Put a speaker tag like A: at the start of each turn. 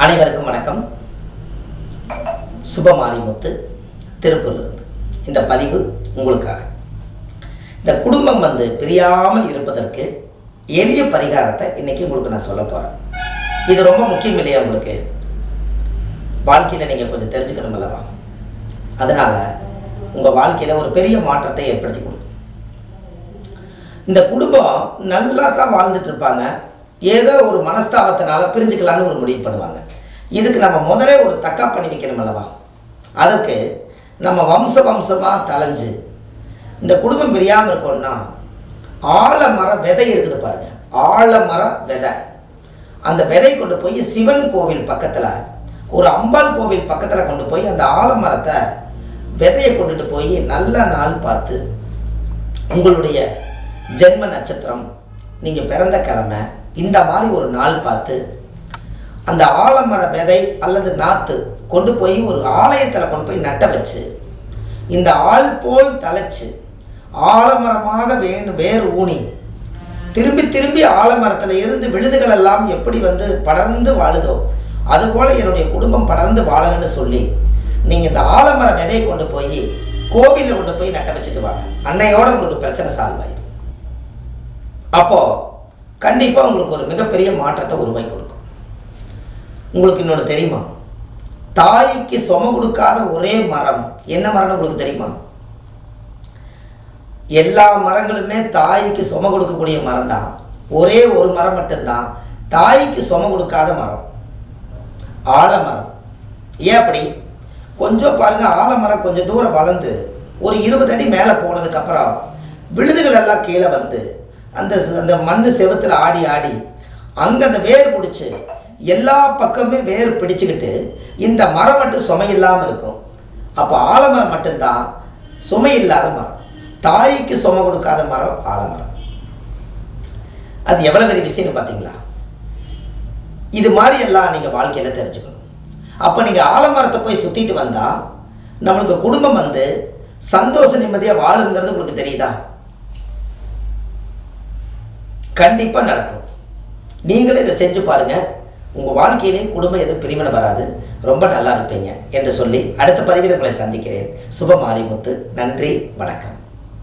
A: அனைவருக்கும் வணக்கம். சுபமாரிமுத்து திருப்பூரிலிருந்து இந்த பதிவு உங்களுக்காக. இந்த குடும்பம் பிரியாமல் இருப்பதற்கு எளிய பரிகாரத்தை இன்னைக்கு உங்களுக்கு நான் சொல்ல போகிறேன். இது ரொம்ப முக்கியம் இல்லையா? உங்களுக்கு வாழ்க்கையில் நீங்கள் கொஞ்சம் தெரிஞ்சுக்கணும் அல்லவா? அதனால் உங்கள் வாழ்க்கையில் ஒரு பெரிய மாற்றத்தை ஏற்படுத்தி கொடுக்கும். இந்த குடும்பம் நல்லா தான் வாழ்ந்துட்டு இருப்பாங்க, ஏதோ ஒரு மனஸ்தாபத்தினால பிரிஞ்சுக்கலான்னு ஒரு முடிவு பண்ணுவாங்க. இதுக்கு நம்ம முதலே ஒரு தக்கா பண்ணி வைக்கணும் அல்லவா? அதற்கு நம்ம வம்சமாக தலைஞ்சு இந்த குடும்பம் பிரியாமல் இருக்கோம்னா ஆலமர விதை இருக்குது பாருங்க, ஆலமர விதை. அந்த விதை கொண்டு போய் சிவன் கோவில் பக்கத்தில், ஒரு அம்பாள் கோவில் பக்கத்தில் கொண்டு போய் அந்த ஆலமரத்தை விதையை கொண்டுட்டு போய் நல்ல நாள் பார்த்து, உங்களுடைய ஜென்ம நட்சத்திரம், நீங்கள் பிறந்த கிழமை, இந்த மாதிரி ஒரு நாள் பார்த்து அந்த ஆலமர விதை அல்லது நாற்று கொண்டு போய் ஒரு ஆலயத்தில் கொண்டு போய் நட்ட வச்சு, இந்த ஆள் போல் தலைச்சு ஆலமரமாக வேர் ஊனி திரும்பி திரும்பி ஆலமரத்தில் இருந்து விழுதுகள் எல்லாம் எப்படி படர்ந்து வாழுதோ அதுபோல் என்னுடைய குடும்பம் படர்ந்து வாழணும்னு சொல்லி நீங்கள் இந்த ஆலமர விதையை கொண்டு போய் கோவிலில் கொண்டு போய் நட்ட வச்சுட்டு வாங்க. அன்னையோட உங்களுக்கு பிரச்சனை சால்வ் ஆயிடும். அப்போது கண்டிப்பாக உங்களுக்கு ஒரு மிகப்பெரிய மாற்றத்தை உருவாக்கி கொடுக்கும். உங்களுக்கு இன்னொன்று தெரியுமா? தாய்க்கு சும கொடுக்காத ஒரே மரம் என்ன மரம்னு உங்களுக்கு தெரியுமா? எல்லா மரங்களுமே தாய்க்கு சும கொடுக்கக்கூடிய மரம் தான். ஒரே ஒரு மரம் மட்டும்தான் தாய்க்கு சும கொடுக்காத மரம், ஆலமரம். ஏன் அப்படி? கொஞ்சம் பாருங்க, ஆலமரம் கொஞ்சம் தூரம் வளர்ந்து ஒரு 20 அடி மேலே போனதுக்கப்புறம் விழுதுகள் எல்லாம் கீழே அந்த அந்த மண் செவத்தில் ஆடி ஆடி அங்கே அந்த வேர் பிடிச்சி எல்லா பக்கமே வேர் பிடிச்சிக்கிட்டு இந்த மரம் மட்டும் சுமை இல்லாமல் இருக்கும். அப்போ ஆலமரம் மட்டும்தான் சுமை இல்லாத மரம். தாய்க்கு சுமை கொடுக்காத மரம் ஆலமரம். அது எவ்வளோ பெரிய விஷயம்னு பார்த்தீங்களா? இது மாதிரி எல்லாம் நீங்கள் வாழ்க்கையில் தெரிஞ்சுக்கணும். அப்போ நீங்கள் ஆலமரத்தை போய் சுற்றிட்டு வந்தால் நம்மளுக்கு குடும்பம் சந்தோஷ நிம்மதியாக வாழுங்கிறது உங்களுக்கு தெரியுதா? கண்டிப்பாக நடக்கும். நீங்களே இதை செஞ்சு பாருங்கள். உங்கள் வாழ்க்கையிலே குடும்பம் எதுவும் பிரிவினை வராது, ரொம்ப நல்லா இருப்பீங்க என்று சொல்லி அடுத்த பதிவில் உங்களை சந்திக்கிறேன். சுபமாரிமுத்து. நன்றி, வணக்கம்.